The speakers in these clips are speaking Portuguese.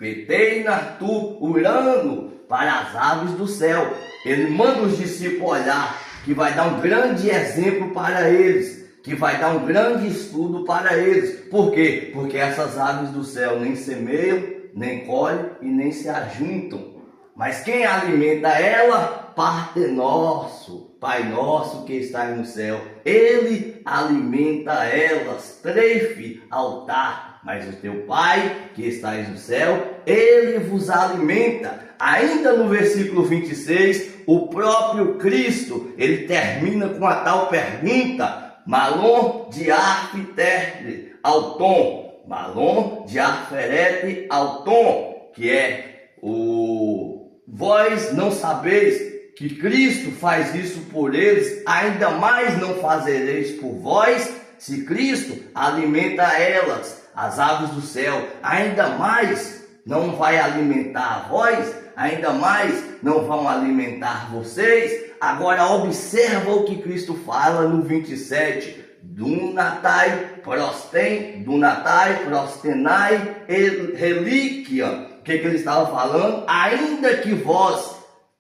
Peteina tu Urano para as aves do céu. Ele manda os discípulos olhar, que vai dar um grande exemplo para eles, que vai dar um grande estudo para eles. Por quê? Porque essas aves do céu nem semeiam, nem colhem e nem se ajuntam. Mas quem alimenta ela, Pai nosso, Pai nosso que estás no céu, Ele alimenta elas. Trefe, altar, mas o teu Pai que estás no céu, Ele vos alimenta. Ainda no versículo 26, o próprio Cristo, ele termina com a tal pergunta: Malon diarfiterete auton, Malon diarferete auton, que é vós não sabeis que Cristo faz isso por eles, ainda mais não fazereis por vós. Se Cristo alimenta elas, as aves do céu, ainda mais não vai alimentar vós, ainda mais não vão alimentar vocês. Agora observa o que Cristo fala no 27. Dunatai prostenai relíquia. O que ele estava falando? Ainda que vós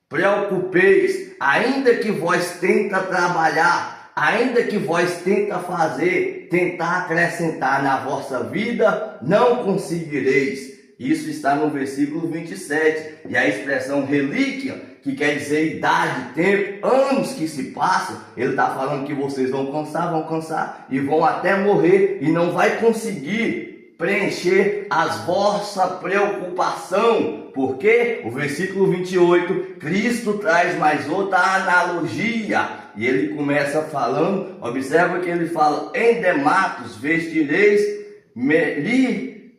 preocupeis, ainda que vós tenta trabalhar, ainda que vós tenta fazer, tentar acrescentar na vossa vida, não conseguireis. Isso está no versículo 27. E a expressão relíquia, que quer dizer idade, tempo, anos que se passam, ele está falando que vocês vão cansar e vão até morrer e não vai conseguir preencher as vossas preocupações. Porque o versículo 28, Cristo traz mais outra analogia. E ele começa falando, observa que ele fala: endematos vestireis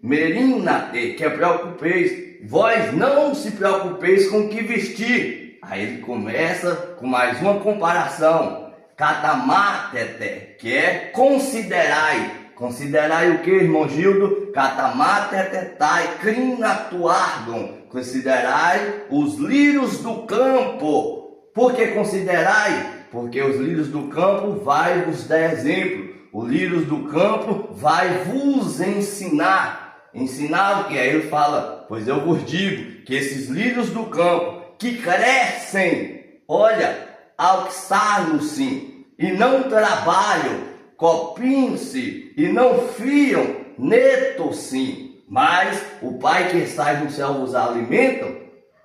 merinate, que é preocupeis. Vós não se preocupeis com o que vestir. Aí ele começa com mais uma comparação. Catamatete, que é considerai. Considerai o que, irmão Gildo? Catamatetetai crinatuardon. Considerai os lírios do campo. Por que considerai? Porque os lírios do campo vai vos dar exemplo. Os lírios do campo vai vos ensinar. Ensinar o que? Aí ele fala: pois eu vos digo que esses lírios do campo que crescem, olha, alçaram-se e não trabalham, copinham-se e não fiam, neto-se, mas o Pai que está no céu vos alimenta.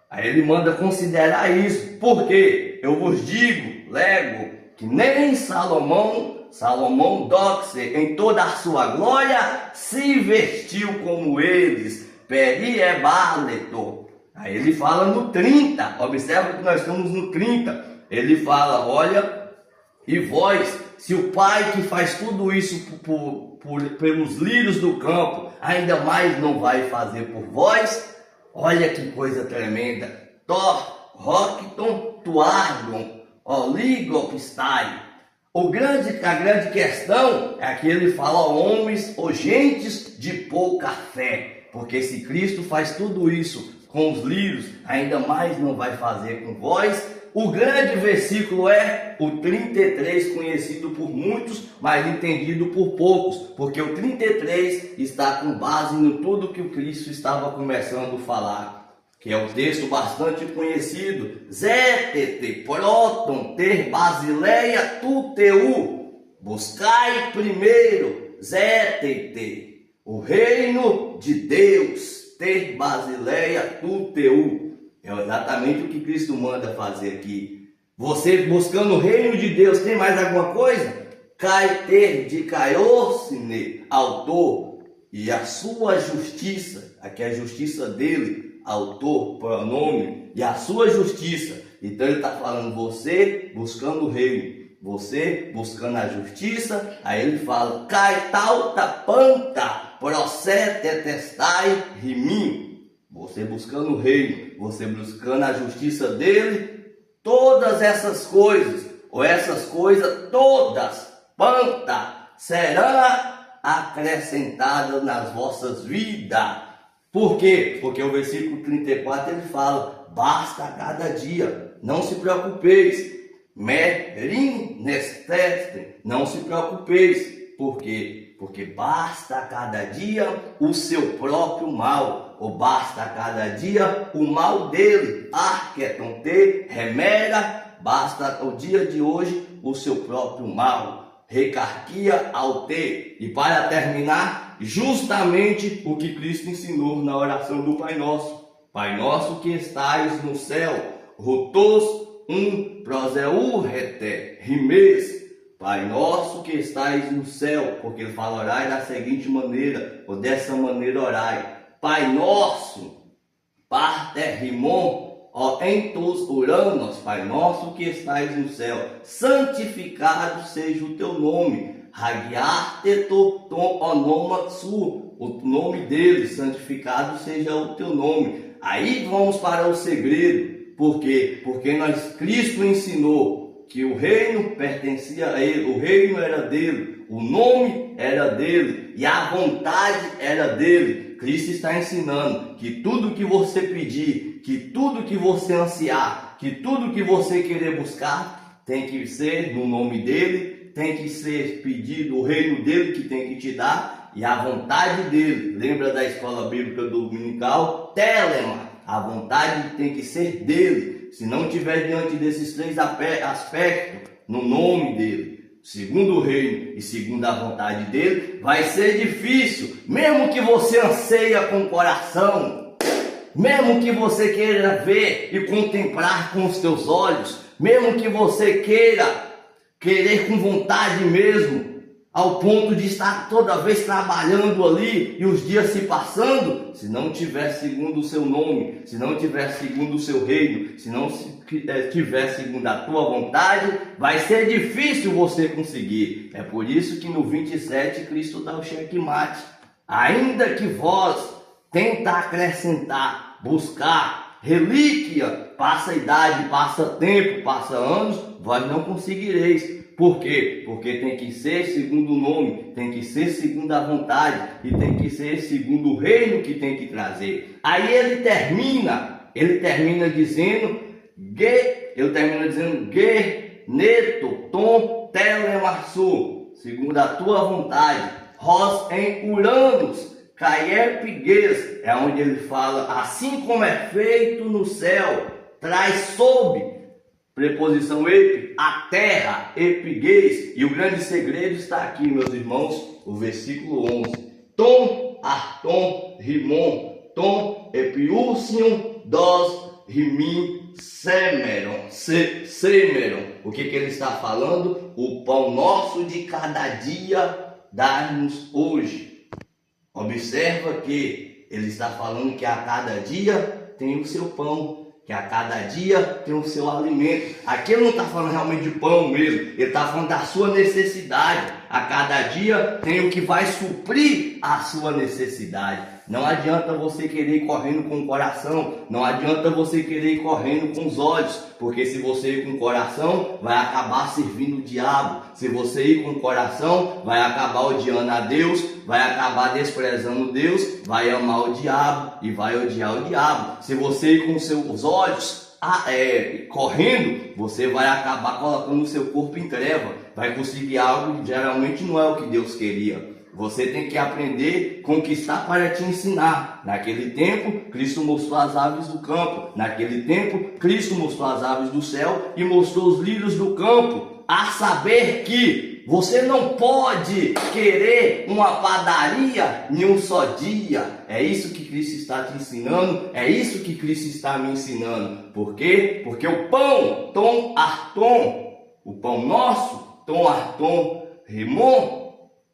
Aí ele manda considerar isso. Por quê? Eu vos digo, lego, que nem Salomão doxe em toda a sua glória se vestiu como eles. Periebaleto. Aí ele fala no 30, observa que nós estamos no 30. Ele fala: olha, e vós, se o Pai que faz tudo isso pelos lírios do campo, ainda mais não vai fazer por vós. Olha que coisa tremenda. Rocton tuardon, oligopistai. A grande questão é que ele fala: homens ou gentes de pouca fé. Porque se Cristo faz tudo isso com os lírios, ainda mais não vai fazer com vós. O grande versículo é o 33, conhecido por muitos, mas entendido por poucos. Porque o 33 está com base em tudo que o Cristo estava começando a falar. Que é um texto bastante conhecido. Zétete, próton, ter basileia tuteu. Buscai primeiro, zétete, o reino de Deus, ter basileia tuteu. É exatamente o que Cristo manda fazer aqui. Você buscando o reino de Deus, tem mais alguma coisa? Cai ter de caiocine, autor, e a sua justiça, aqui é a justiça dele, autor, pronome, e a sua justiça. Então ele está falando você buscando o reino, você buscando a justiça. Aí ele fala: cai tal tapanta, procetetestai rimim. Você buscando o reino, você buscando a justiça dele, todas essas coisas, ou essas coisas todas, panta, serão acrescentadas nas vossas vidas. Por quê? Porque o versículo 34 ele fala: basta a cada dia, não se preocupeis. Merim nesteste, não se preocupeis. Por quê? Porque basta a cada dia o seu próprio mal. ou basta a cada dia o mal dele. Arqueton te remera, basta o dia de hoje o seu próprio mal. Recarquia ao te. E para terminar, justamente o que Cristo ensinou na oração do Pai Nosso. Pai nosso que estais no céu, rotos proseurrete, rimes. Pai nosso que estais no céu, porque ele fala orai da seguinte maneira, ou dessa maneira orai. Pai nosso, pater rimon, ó entos uranos, Pai nosso que estais no céu, santificado seja o teu nome. Hagiarteto ton onomatsu, o nome dele, santificado seja o teu nome. Aí vamos para o segredo. Por quê? Porque Cristo ensinou que o reino pertencia a ele, o reino era dele, o nome era dele e a vontade era dele. Cristo está ensinando que tudo que você pedir, que tudo que você ansiar, que tudo que você querer buscar, tem que ser no nome dele, tem que ser pedido, o reino dele que tem que te dar e a vontade dele. Lembra da escola bíblica dominical? Telema, a vontade tem que ser dele. Se não tiver diante desses três aspectos, no nome dele, segundo o reino e segundo a vontade dele, vai ser difícil, mesmo que você anseia com o coração, mesmo que você queira ver e contemplar com os teus olhos, mesmo que você querer com vontade mesmo, ao ponto de estar toda vez trabalhando ali e os dias se passando, se não tiver segundo o seu nome, se não tiver segundo o seu reino, se não tiver segundo a tua vontade, vai ser difícil você conseguir. É por isso que no 27 Cristo dá o checkmate. Ainda que vós tenta acrescentar, buscar relíquia, passa idade, passa tempo, passa anos, vós não conseguireis. Por quê? Porque tem que ser segundo o nome, tem que ser segundo a vontade e tem que ser segundo o reino que tem que trazer. Aí ele termina dizendo neto tom telemarsu, segundo a tua vontade, ros em uranos, caier piguês, é onde ele fala, assim como é feito no céu, traz sob, preposição epi, a terra, epiguês, e o grande segredo está aqui, meus irmãos, o versículo 11. Tom, arton, rimon, tom, epiúcium, dos, rimim, semeron. O que ele está falando? O pão nosso de cada dia dá-nos hoje. Observa que ele está falando que a cada dia tem o seu pão, que a cada dia tem o seu alimento. Aqui ele não está falando realmente de pão mesmo, ele está falando da sua necessidade. A cada dia tem o que vai suprir a sua necessidade. Não adianta você querer ir correndo com o coração, não adianta você querer ir correndo com os olhos, porque se você ir com o coração, vai acabar servindo o diabo. Se você ir com o coração, vai acabar odiando a Deus, vai acabar desprezando Deus, vai amar o diabo e vai odiar o diabo. Se você ir com os seus olhos correndo, você vai acabar colocando o seu corpo em treva, vai conseguir algo que geralmente não é o que Deus queria. Você tem que aprender, conquistar para te ensinar. Naquele tempo, Cristo mostrou as aves do campo. Naquele tempo, Cristo mostrou as aves do céu e mostrou os lírios do campo. A saber que você não pode querer uma padaria em um só dia. É isso que Cristo está te ensinando, é isso que Cristo está me ensinando. Por quê? Porque o pão, tom arton, o pão nosso, tom arton, rimon,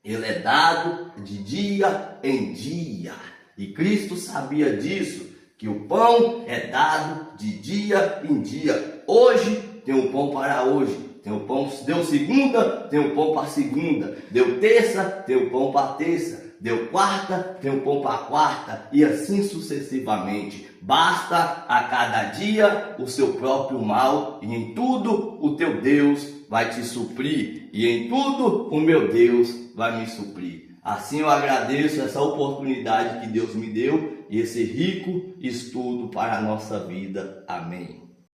ele é dado de dia em dia. E Cristo sabia disso, que o pão é dado de dia em dia. Hoje tem o pão para hoje. Tem o pão, deu segunda, tem o pão para segunda. Deu terça, tem o pão para terça. Deu quarta, tem o pão para quarta. E assim sucessivamente. Basta a cada dia o seu próprio mal. E em tudo o teu Deus vai te suprir. E em tudo o meu Deus vai me suprir. Assim eu agradeço essa oportunidade que Deus me deu. E esse rico estudo para a nossa vida. Amém.